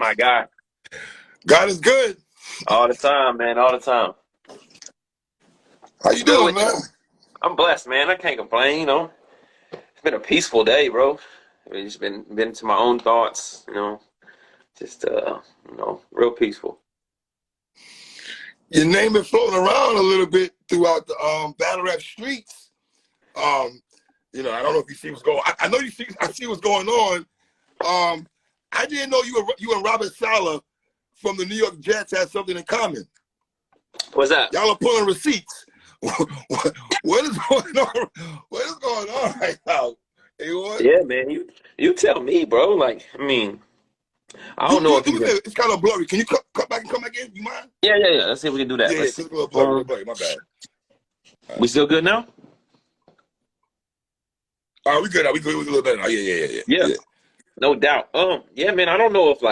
My God. God is good. All the time, man. All the time. How What's you good doing, with you? man? I'm blessed, man. I can't complain, It's been a peaceful day, bro. Just been to my own thoughts, just real peaceful. Your name been floating around a little bit throughout the battle rap streets. Um, I don't know if you see what's going. I know you see. I see what's going on. I didn't know you and Robert Saleh from the New York Jets had something in common. What's that? Y'all are pulling receipts. What is going on? What is going on right now? Hey, what? Yeah, man. You tell me, bro. Like, I mean, I don't know if Do you me a can. favor. It's kind of blurry. Can you cut back and come back in? You mind? Yeah. Let's see if we can do that. Yeah, Let's it's a see. little blurry. A little blurry. My bad. We still good now? All right, we good. We good. We a little better now. Yeah. Yeah. No doubt. Yeah, man. I don't know if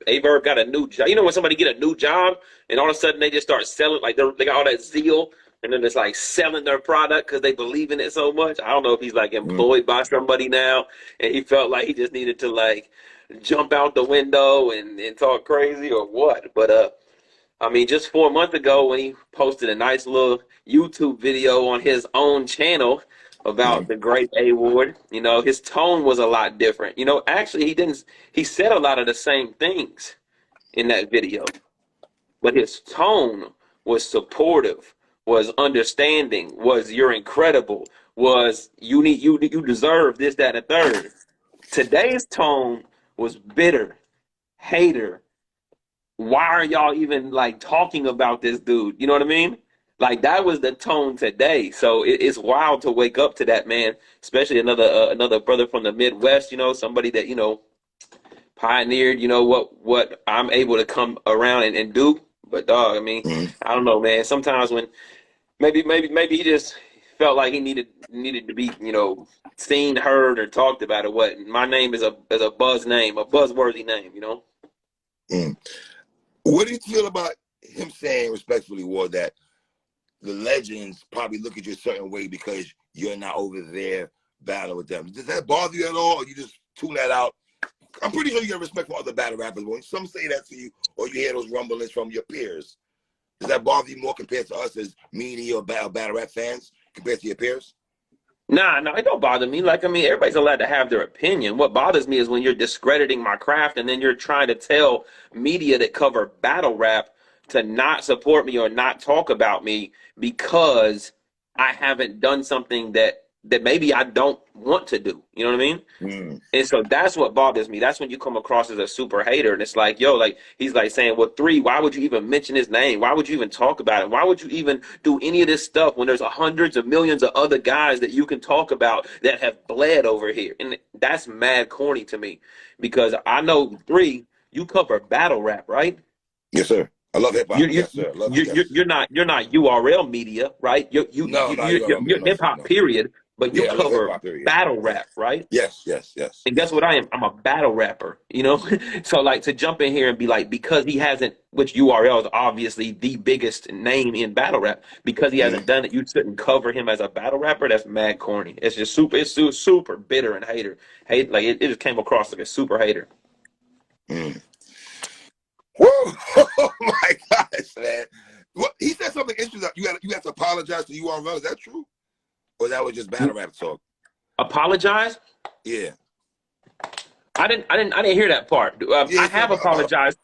a Verb got a new job. When somebody get a new job and all of a sudden they just start selling, like they got all that zeal, and then it's like selling their product because they believe in it so much. I don't know if he's like Mm. employed by somebody now, and he felt like he just needed to like jump out the window and talk crazy or what. But I mean, just 4 months ago when he posted a nice little YouTube video on his own channel about Mm. the great A Ward, his tone was a lot different. Actually he said a lot of the same things in that video, but his tone was supportive, was understanding, was you're incredible, was you deserve this, that, and the third. Today's tone was bitter, hater, why are y'all even like talking about this dude? You know what I mean? Like that was the tone today. So it's wild to wake up to that, man. Especially another brother from the Midwest. Somebody that pioneered. What I'm able to come around and do. But dog, I mean, Mm. I don't know, man. Sometimes when maybe he just felt like he needed to be seen, heard, or talked about. Or what? My name is a buzz name, a buzzworthy name. Mm. What do you feel about him saying respectfully, Ward, that the legends probably look at you a certain way because you're not over there battling with them? Does that bother you at all, or you just tune that out? I'm pretty sure you have respect for other battle rappers. When some say that to you, or you hear those rumblings from your peers, does that bother you more compared to us as media or battle rap fans compared to your peers? Nah, no, it don't bother me. Like, I mean, everybody's allowed to have their opinion. What bothers me is when you're discrediting my craft and then you're trying to tell media that cover battle rap to not support me or not talk about me because I haven't done something that maybe I don't want to do. You know what I mean? Mm. And so that's what bothers me. That's when you come across as a super hater. And it's like, yo, like he's like saying, well, three, why would you even mention his name? Why would you even talk about it? Why would you even do any of this stuff when there's hundreds of millions of other guys that you can talk about that have bled over here? And that's mad corny to me because I know three, you cover battle rap, right? Yes, sir. I love hip You hop. you Yes, sir. I love you yes. you're not URL media, right? No, you don't mean You're no, hip sir. hop No. period, but you Yeah, I love hip cover hop. Period. battle Yes. rap, right? Yes. And guess what I am? I'm a battle rapper, So like to jump in here and be like, because he hasn't, which URL is obviously the biggest name in battle rap, because he hasn't Mm. done it, you shouldn't cover him as a battle rapper. That's mad corny. It's just super bitter and hater. Like it just came across like a super hater. Mm. Whoa! Oh my gosh, man! What he said something interesting. You had to apologize to URL. Is that true, or that was just battle rap talk? Apologize? Yeah. I didn't hear that part. Yeah, I he said have about apologized.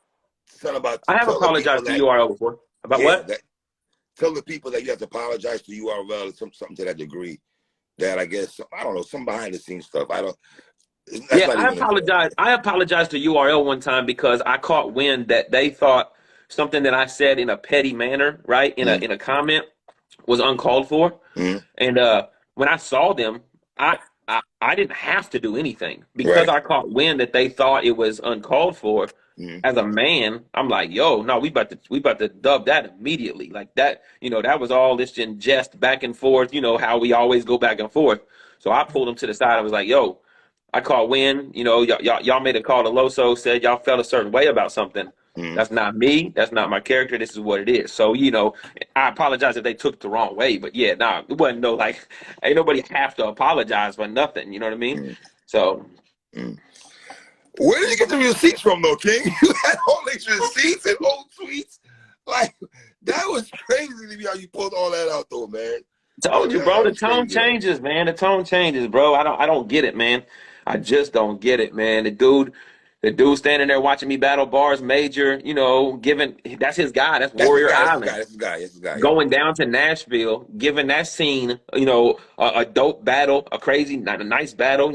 something about I have tell the people apologized to that URL before. About yeah what? that tell the people that you have to apologize to URL or something to that degree. That I guess I don't know some behind the scenes stuff. I don't. That's Yeah, not I even important. apologize. I apologized to URL one time because I caught wind that they thought something that I said in a petty manner, right, Mm. in a comment was uncalled for. Mm. And when I saw them, I didn't have to do anything because Right. I caught wind that they thought it was uncalled for. Mm. As a man, I'm like, yo, no, we about to dub that immediately. Like that, that was all this in jest back and forth, how we always go back and forth. So I pulled him to the side. I was like, yo, I caught wind, y'all made a call to Loso, said y'all felt a certain way about something. Mm. That's not me. That's not my character. This is what it is. So, I apologize if they took it the wrong way, but yeah, nah, it wasn't no like, ain't nobody have to apologize for nothing. You know what I mean? Mm. So, Mm. Where did you get the receipts from, though, King? You had all these receipts and old tweets. Like, that was crazy to me how you pulled all that out, though, man. Told you, That bro. The was tone crazy, though. changes, man. The tone changes, bro. I don't get it, man. I just don't get it, man. The dude standing there watching me battle bars major, giving that's his guy. That's That's his Warrior guy. That's his guy. Island. That's his guy. That's his guy. Yeah. Going down to Nashville, giving that scene, a dope battle, a crazy, not a nice battle.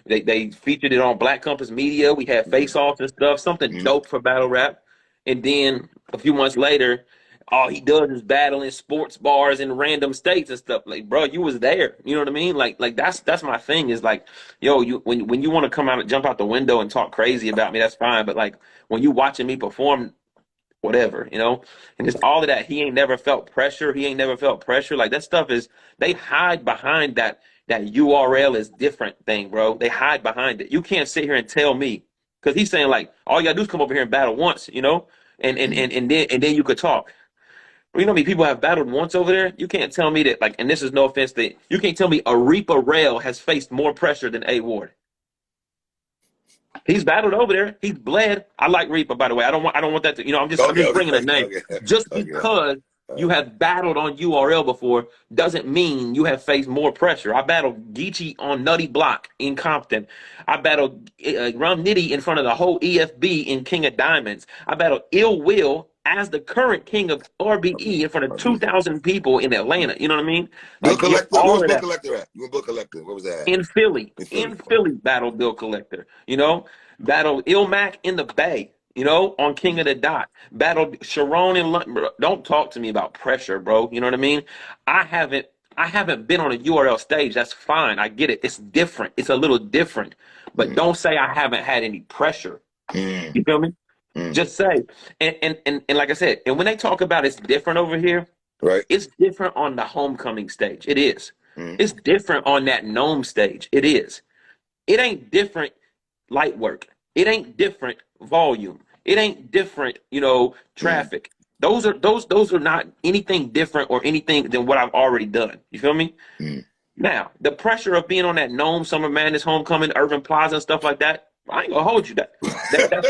They featured it on Black Compass Media. We had Mm-hmm. face-offs and stuff, something Mm-hmm. dope for battle rap. And then a few months later, all he does is battle in sports bars in random states and stuff. Like, bro, you was there. You know what I mean? Like that's my thing. Is like, yo, when you want to come out and jump out the window and talk crazy about me, that's fine. But like when you watching me perform whatever, and just all of that. He ain't never felt pressure. He ain't never felt pressure. Like that stuff is they hide behind that URL is different thing, bro. They hide behind it. You can't sit here and tell me because he's saying like all you gotta do is come over here and battle once, and then you could talk. Well, you know how many people have battled once over there? You can't tell me that like, and this is no offense that you can't tell me Arepa Rail has faced more pressure than A Ward. He's battled over there. He's bled. I like Reaper, by the way. I don't want that to. I'm just bringing a name. Just Okay. because you have battled on URL before doesn't mean you have faced more pressure. I battled Geechee on Nutty Block in Compton. I battled Rum Nitty in front of the whole EFB in King of Diamonds. I battled Ill Will as the current king of RBE in front of 2,000 people in Atlanta. You know what I mean? Bill Like Collector. Where all was of Bill that Collector at? You were Bill Collector. Where was that at? in Philly, In Philly. in Philly, battle Bill Collector, battled Ilmac in the Bay, on King of the Dot, battled Sharon in London. Bro, don't talk to me about pressure, bro. You know what I mean? I haven't, I haven't been on a URL stage. That's fine. I get it. It's different. It's a little different, but Mm, don't say I haven't had any pressure. mm, You feel me? mm. Just say, and like I said, and when they talk about it's different over here, Right. it's different on the homecoming stage. It is. Mm, It's different on that gnome stage. It is. It ain't different light work. It ain't different volume. It ain't different, mm, traffic. Those are not anything different or anything than what I've already done. You feel me? mm. Now, the pressure of being on that Gnome, Summer Madness, Homecoming, Urban Plaza and stuff like that, I ain't gonna hold you that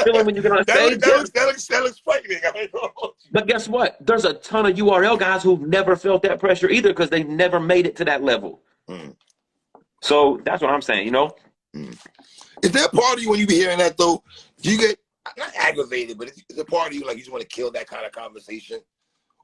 feeling when you get on stage, yeah. That looks frightening. I mean, oh, But guess what? There's a ton of URL guys who've never felt that pressure either because they've never made it to that level. mm, So that's what I'm saying. mm. Is there a part of you when you be hearing that though? Do you get not aggravated, but it's a part of you like you just want to kill that kind of conversation,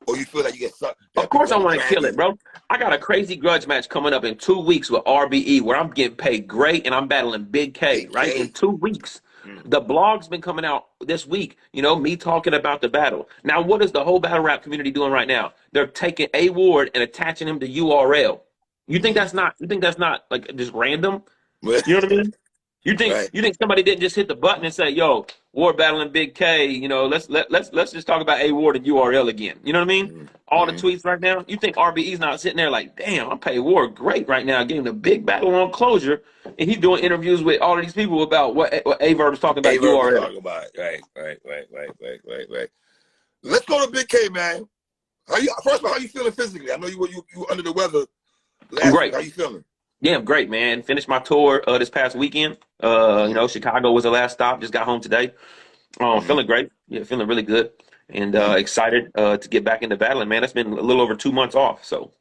or you feel like you get sucked Of that people course I want to want to drag kill it, you? bro. I got a crazy grudge match coming up in 2 weeks with RBE where I'm getting paid great and I'm battling Big K, Big right? In K. 2 weeks. Mm, The blog's been coming out this week, me talking about the battle. Now, what is the whole battle rap community doing right now? They're taking A Ward and attaching him to URL. mm. You think that's not like just random? Right. You know what I mean? You think Right. you think somebody didn't just hit the button and say, "Yo, Ward battling Big K"? Let's just talk about A Ward and URL again. You know what I mean? Mm, All the mm. tweets right now. You think RBE's not sitting there like, "Damn, I'm paying Ward great right now, getting a big battle on closure," and he's doing interviews with all of these people about what A Verb is talking A about Verb was URL. talking about it. Right. Let's go to Big K, man. First of all, how you feeling physically? I know you were under the weather I'm last week. great. How you feeling? Yeah, I'm great, man. Finished my tour this past weekend. Mm-hmm. Chicago was the last stop. Just got home today. Mm-hmm. Feeling great. Yeah, feeling really good and Mm. excited to get back into battling, man. That's been a little over 2 months off. So,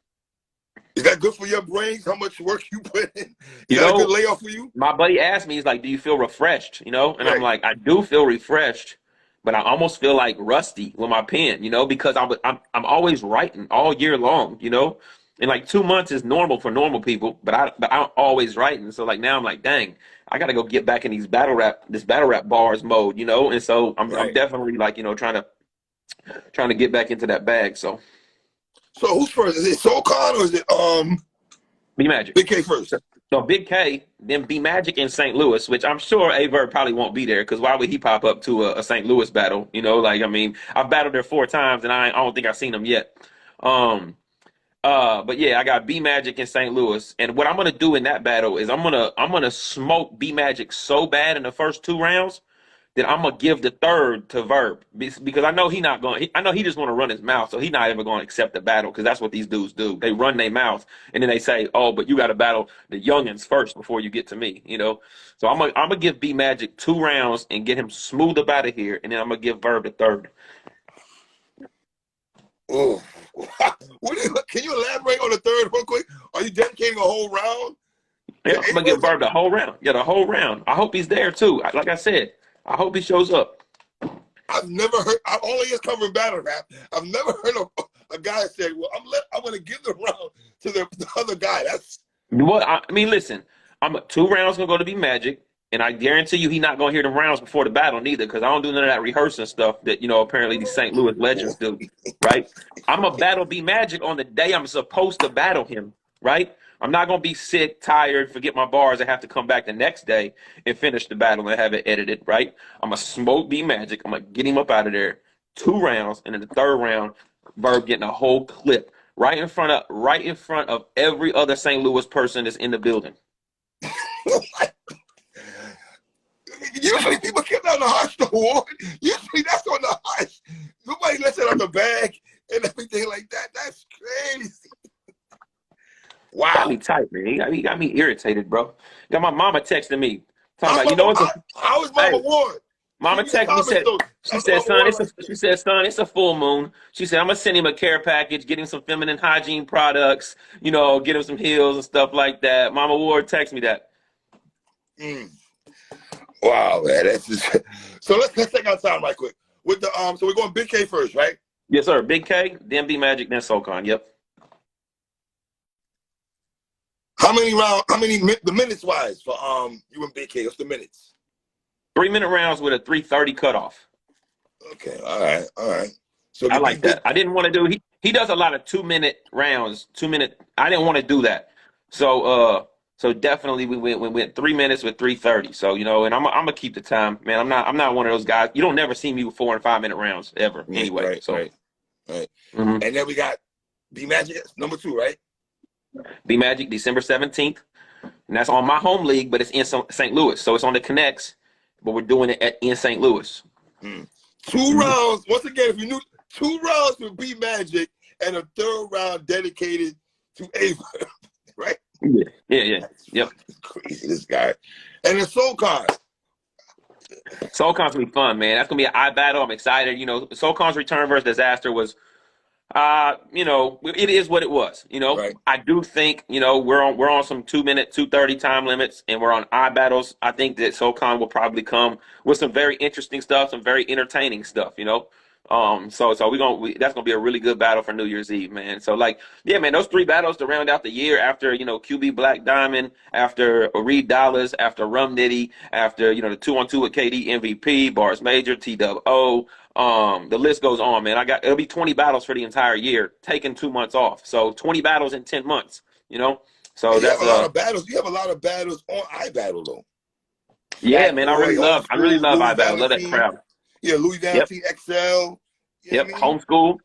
Is that good for your brains? How much work you put in? Is you that a good know, layoff for you? my buddy asked me, he's like, "Do you feel refreshed?" And I'm Right. like, "I do feel refreshed, but I almost feel like rusty with my pen, because I'm always writing all year long, And like 2 months is normal for normal people, but I'm always writing. So like now I'm like, dang, I gotta go get back in this battle rap bars mode, And so I'm Right. definitely like, trying to get back into that bag. So So who's first? Is it Soul Khan or is it B Magic. Big K first? So Big K, then B Magic in St. Louis, which I'm sure Averb probably won't be there because why would he pop up to a St. Louis battle? I've battled there 4 times and I don't think I've seen him yet. Um, but yeah, I got B Magic in St. Louis, and what I'm gonna do in that battle is I'm gonna smoke B Magic so bad in the first 2 rounds then I'm gonna give the third to Verb because I know he not going. I know he just want to run his mouth, so he not ever going to accept the battle because that's what these dudes do. They run their mouth and then they say, "Oh, but you got to battle the youngins first before you get to me." You know, so I'm gonna give B Magic 2 rounds and get him smooth up out of here, and then I'm gonna give Verb the third. Oh, can you elaborate on the third real quick? Are you dedicating a whole round Yeah, to I'm gonna give Abrams? Verb the whole round. Yeah, the whole round. I hope he's there too. Like I said, I hope he shows up. I've never heard. I only is covering battle rap. I've never heard of a guy say, "Well, I'm going to give the round to the other guy." That's What I mean, listen, I'm 2 rounds gonna go to be Magic, and I guarantee you he not gonna hear the rounds before the battle neither, because I don't do none of that rehearsing stuff that apparently these St. Louis legends do, right? I'm a battle be Magic on the day I'm supposed to battle him, right? I'm not gonna be sick, tired, forget my bars, and have to come back the next day and finish the battle and have it edited, right? I'm a smoke be Magic. I'm gonna get him up out of there. 2 rounds, and in the third round, Verb getting a whole clip right in front of every other St. Louis person that's in the building. usually people get on the hush award. Usually that's on the hush. Nobody lets it on the bag and everything like that. That's crazy. Wow. Got me tight, man. He got me irritated, bro. Got my mama texting me talking How's about, how is Mama hey, Ward? mama texted me said she said, son, it's a full moon. She said, I'm gonna send him a care package, get him some feminine hygiene products, get him some heels and stuff like that. Mama Ward texted me that. Wow, man, that's just so. Let's take our time right quick with the So we're going Big K first, right? Yes, sir. Big K, then B Magic, then SoCon. Yep. How many rounds? How many the minutes wise for you and Big K? What's the minutes? 3-minute rounds with a 3:30 cutoff. Okay, all right. So I like that. I didn't want to do. He does a lot of 2-minute rounds. 2-minute. I didn't want to do that. So definitely we went 3 minutes with 3:30. So and I'm gonna keep the time, man. I'm not one of those guys. You don't never see me with 4 and 5 minute rounds ever. Anyway. Right, so right. Mm-hmm. And then we got B Magic number 2, right? B Magic December 17th, and that's on my home league, but it's in St. Louis, so it's on the Connects, but we're doing it in St. Louis. 2 rounds. Once again, if you knew, 2 rounds with B Magic and a third round dedicated to Ava, right? Yeah. Yep. Crazy, this guy. And the SoCon. SoCon's gonna be fun, man. That's gonna be an eye battle. I'm excited. SoCon's return versus Disaster was, it is what it was. Right. I do think we're on some 2-minute, 2:30 time limits, and we're on eye battles. I think that SoCon will probably come with some very interesting stuff, some very entertaining stuff. So that's gonna be a really good battle for New Year's Eve, man. So yeah, man, those 3 battles to round out the year after QB Black Diamond, after Reed Dollars, after Rum Nitty, after the 2-on-2 with KD MVP, Bars Major, TWO. The list goes on, man. It'll be 20 battles for the entire year, taking 2 months off. So 20 battles in 10 months. So and that's a lot of battles. You have a lot of battles on iBattle though. Yeah, man. I really love iBattle. Love that crowd. Yeah, Louis Valentine XL. Yep. Homeschool.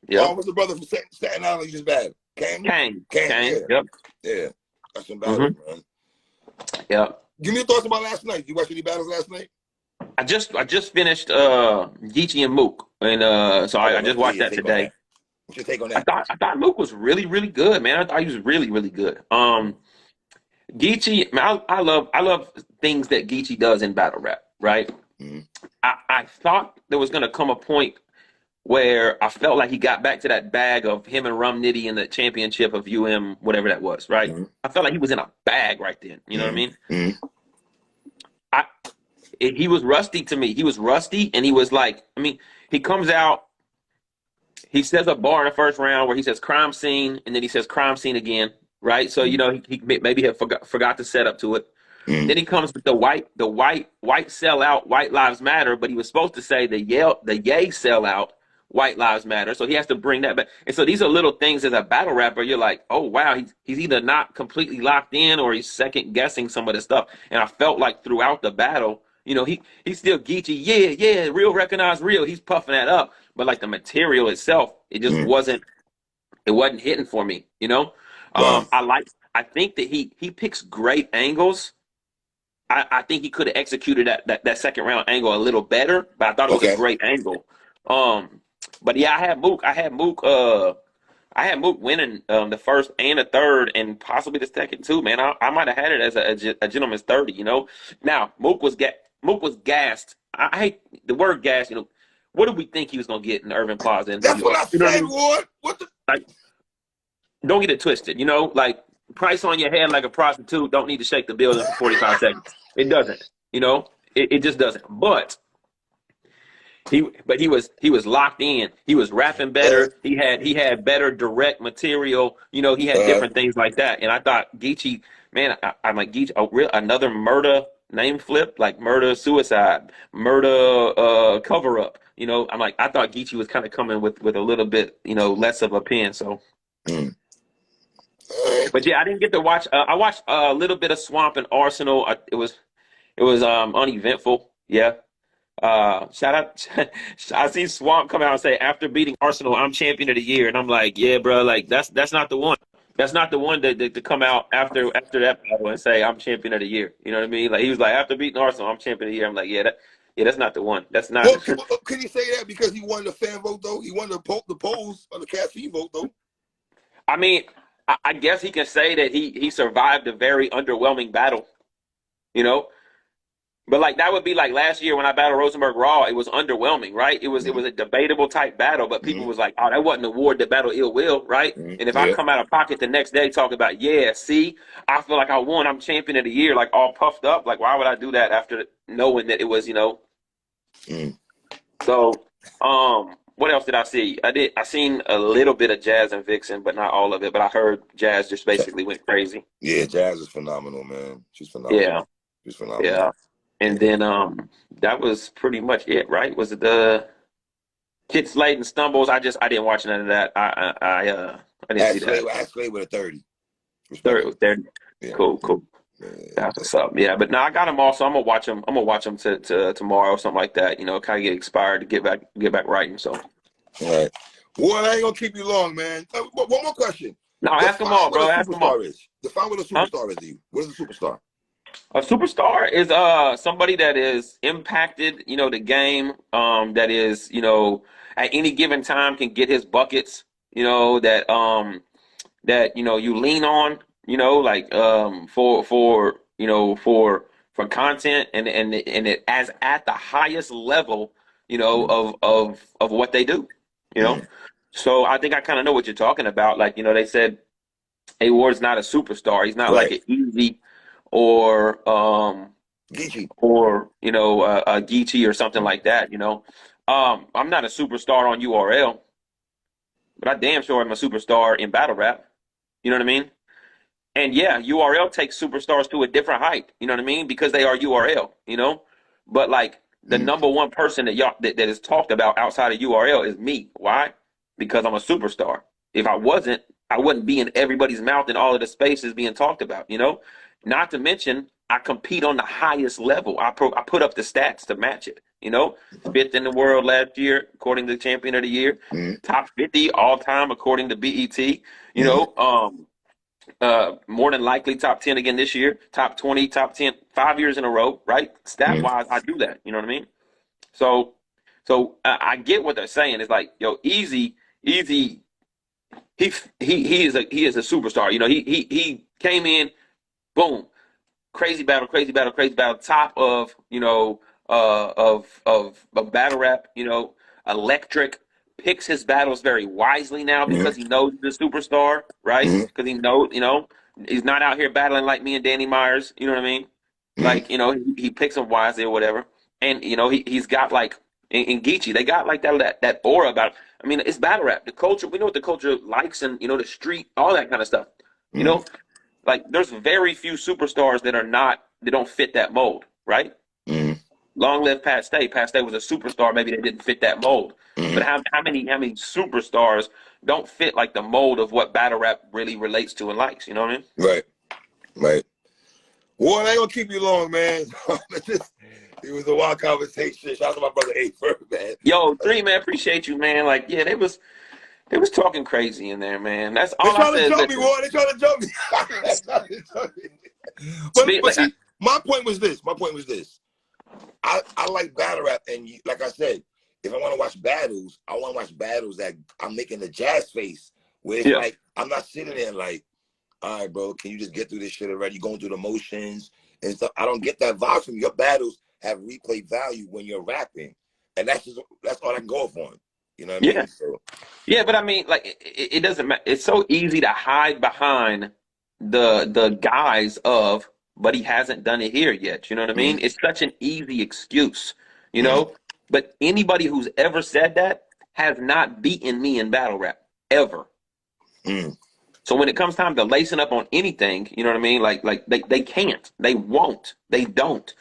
Yep. What's the brother from Staten Island you just battled? Kang. Yeah. Yep. Yeah. That's some battles, man. Yep. Give me your thoughts about last night. You watched any battles last night? I just finished Geechee and Mook, and so I just watched that today. What's your take on that? I thought Mook was really, really good, man. I thought he was really, really good. Geechee, man, I love things that Geechee does in battle rap, right? I thought there was gonna come a point where I felt like he got back to that bag of him and Rum Nitty in the championship of whatever that was, right? I felt like he was in a bag right then. You know what I mean? He was rusty to me. He was rusty, and he was like, he comes out, he says a bar in the first round where he says crime scene, and then he says crime scene again, right? So he maybe had forgot to set up to it. Then he comes with the white sellout, white lives matter, but he was supposed to say the yay sellout, white lives matter. So he has to bring that back. And so these are little things as a battle rapper. You're like, oh wow, he's either not completely locked in or he's second guessing some of the stuff. And I felt like throughout the battle, he's still Geechee, yeah, real recognize real. He's puffing that up, but like the material itself, it just wasn't hitting for me. I think that he picks great angles. I think he could have executed that second round angle a little better, but I thought it was a Okay. great angle. But yeah, I had Mook winning the first and the third, and possibly the second too. Man, I might have had it as a gentleman's 30. You know, now Mook was gassed. I hate the word gas. You know, what did we think he was gonna get in Irving Plaza in New That's what York? I You know what I said, mean? Ward. What the? Like, don't get it twisted. You know, like price on your head like a prostitute. Don't need to shake the building for 45 seconds. It doesn't. You know, it just doesn't. He was locked in. He was rapping Uh, better. He had better direct material. You know, he had uh, different things like that. And I thought Geechee, man, I'm like Geechee, another murder name flip, like murder suicide, murder cover up. You know, I'm like I thought Geechee was kind of coming with a little bit, you know, less of a pen. So, mm. but yeah, I didn't get to watch. I watched a little bit of Swamp and Arsenal. It was uneventful. Yeah. Shout out. I see Swamp come out and say, after beating Arsenal, I'm champion of the year. And I'm like, yeah, bro, like that's not the one. That's not the one to come out after that battle and say, I'm champion of the year. You know what I mean? Like he was like, after beating Arsenal, I'm champion of the year. I'm like, yeah, that's not the one. That's not. Well, could he say that because he won the fan vote though? He won the polls on the caffeine vote though. I mean, I guess he can say that he survived a very underwhelming battle. You know, but like that would be like last year when I battled Rosenberg Raw, it was underwhelming, right? It was a debatable type battle, but people Mm-hmm. was like, "Oh, that wasn't an award that battle ill will," right? Mm-hmm. And if I Yeah. come out of pocket the next day talking about, "Yeah, see, I feel like I won, I'm champion of the year," like all puffed up, like why would I do that after knowing that it was, you know? Mm. So, what else did I see? I seen a little bit of Jazz and Vixen, but not all of it. But I heard Jazz just basically went crazy. Yeah, Jazz is phenomenal, man. She's phenomenal. Yeah, She's phenomenal. yeah. And Yeah. then that was pretty much it, right? Was it the Kid Slade and Stumbles? I didn't watch none of that. I didn't see that. Ask Slade with a 30. Third, Respectfully. there, Yeah. cool, cool. Yeah. That's what's up. Yeah, but now I got them all, so I'm gonna watch them. I'm gonna watch them to tomorrow or something like that. You know, kind of get expired to get back writing. So All right. Well, I ain't gonna keep you long, man. One more question. no, ask them Define all, what bro. a Ask them all. superstar is. Define what a Huh? superstar is to you. What is a superstar? A superstar is somebody that is impacted, you know, the game, that is, you know, at any given time can get his buckets, you know, that you know you lean on, you know, like for you know for content and it as at the highest level, you know, Mm. of what they do, you know. Mm. So I think I kind of know what you're talking about. Like, you know, they said A Ward's not a superstar. He's not like Right. an easy or Geechee. you know a Geechee or something Mm. like that. You know, I'm not a superstar on URL, but I damn sure am a superstar in battle rap. You know what I mean? And yeah, URL takes superstars to a different height. You know what I mean? Because they are URL. You know, but like the Mm. number one person that is talked about outside of URL is me. Why? Because I'm a superstar. If I wasn't, I wouldn't be in everybody's mouth in all of the spaces being talked about. You know, not to mention I compete on the highest level. I put up the stats to match it. You know, fifth in the world last year according to Champion of the Year, Mm. top 50 all time according to BET. You Mm. know, more than likely top 10 again this year, top 20, top 10, 5 years in a row, right? Stat Mm. wise, I do that. You know what I mean? So, I get what they're saying. It's like, yo, easy. He is a superstar. You know, he came in, boom, crazy battle, crazy battle, crazy battle, top of, you know, of battle rap, you know, electric, picks his battles very wisely now Mm. because he knows he's a superstar, right? Mm. Because he knows, you know, he's not out here battling like me and Danny Myers, you know what I mean? Mm. Like, you know, he picks them wisely or whatever. And, you know, he's got like in Geechee, they got like that aura about it. I mean, it's battle rap. The culture, we know what the culture likes and, you know, the street, all that kind of stuff. You Mm. know, like there's very few superstars they don't fit that mold, right? Mm. Long live Pat Stay. Pat Stay was a superstar. Maybe they didn't fit that mold. But Mm. how many superstars don't fit like the mold of what battle rap really relates to and likes? You know what I mean? Right. Right. Well, I ain't gonna keep you long, man. It was a wild conversation. Shout out to my brother A Verb, man. Yo, three man, appreciate you, man. Like, yeah, they was talking crazy in there, man. That's They all I trying to said. jump me, Listen, boy. They trying to jump me. They trying to jump me. speak, But like, see, My point was this. I like battle rap, and like I said, if I want to watch battles, I want to watch battles that I'm making the jazz face, where it's like I'm not sitting there like, all right, bro, can you just get through this shit already? You're going through the motions and stuff. I don't get that vibe from you. Your battles have replay value when you're rapping, and that's all I can go off on. You know what I mean? So Yeah, but I mean, like, it doesn't matter. It's so easy to hide behind the guise of, but he hasn't done it here yet. You know what I mean? It's such an easy excuse, you know? But anybody who's ever said that has not beaten me in battle rap, ever. So when it comes time to lacing up on anything, you know what I mean? Like they can't. They won't. They don't.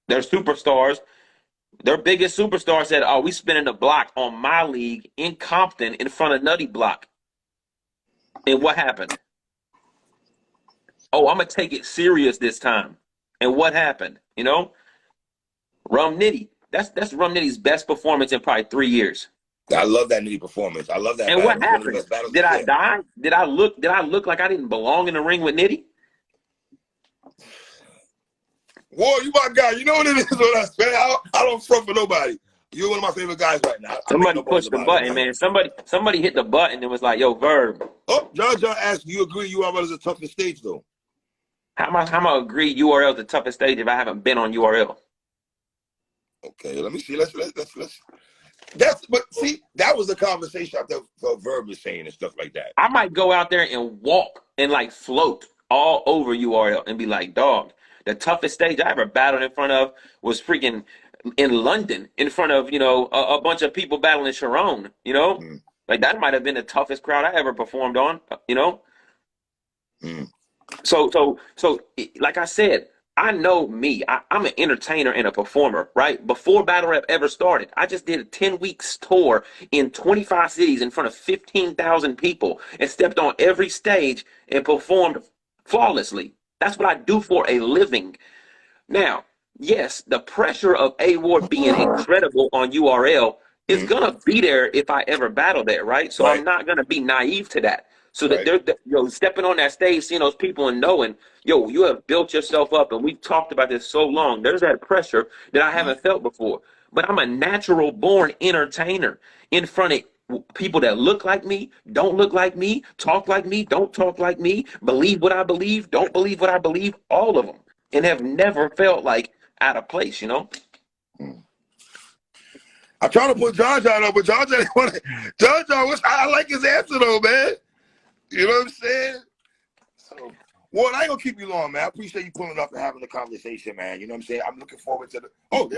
They're superstars. Their biggest superstar said, "Oh, we spinning the block on my league in Compton in front of Nutty Block." And what happened? Oh, I'm gonna take it serious this time. And what happened? You know, Rum Nitty. That's Rum Nitty's best performance in probably 3 years. I love that Nitty performance. I love that And battle. what It's one of the happened? best battles. Did I die? Did I look like I didn't belong in the ring with Nitty? Whoa, you my guy. You know what it is with us, man. I don't front for nobody. You're one of my favorite guys right now. Somebody pushed the button, man. Somebody hit the button and was like, "Yo, Verb." Oh, John asked, "Do you agree URL is the toughest stage, though?" How am I agree URL is the toughest stage if I haven't been on URL? Okay, let me see. Let's. But see, that was the conversation after Verb was saying and stuff like that. I might go out there and walk and like float all over URL and be like, "Dog, the toughest stage I ever battled in front of was freaking in London in front of, you know, a bunch of people battling Sharon, you know? Like that might have been the toughest crowd I ever performed on, you know? So like I said, I know me. I'm an entertainer and a performer, right? Before battle rap ever started, I just did a 10 weeks tour in 25 cities in front of 15,000 people and stepped on every stage and performed flawlessly. That's what I do for a living. Now, yes, the pressure of A Ward being incredible on URL is gonna be there if I ever battle there, right? So I'm not gonna be naive to that. So that they're stepping on that stage, seeing those people and knowing, yo, you have built yourself up, and we've talked about this so long. There's that pressure that I haven't felt before. But I'm a natural born entertainer in front of people that look like me, don't look like me, talk like me, don't talk like me, believe what I believe, don't believe what I believe, all of them, and have never felt like out of place, you know? I try to put John on, but John didn't want to. John, I like his answer though, man. You know what I'm saying? So, Ward, I ain't gonna keep you long, man. I appreciate you pulling up and having the conversation, man. You know what I'm saying? I'm looking forward to the. Oh, there.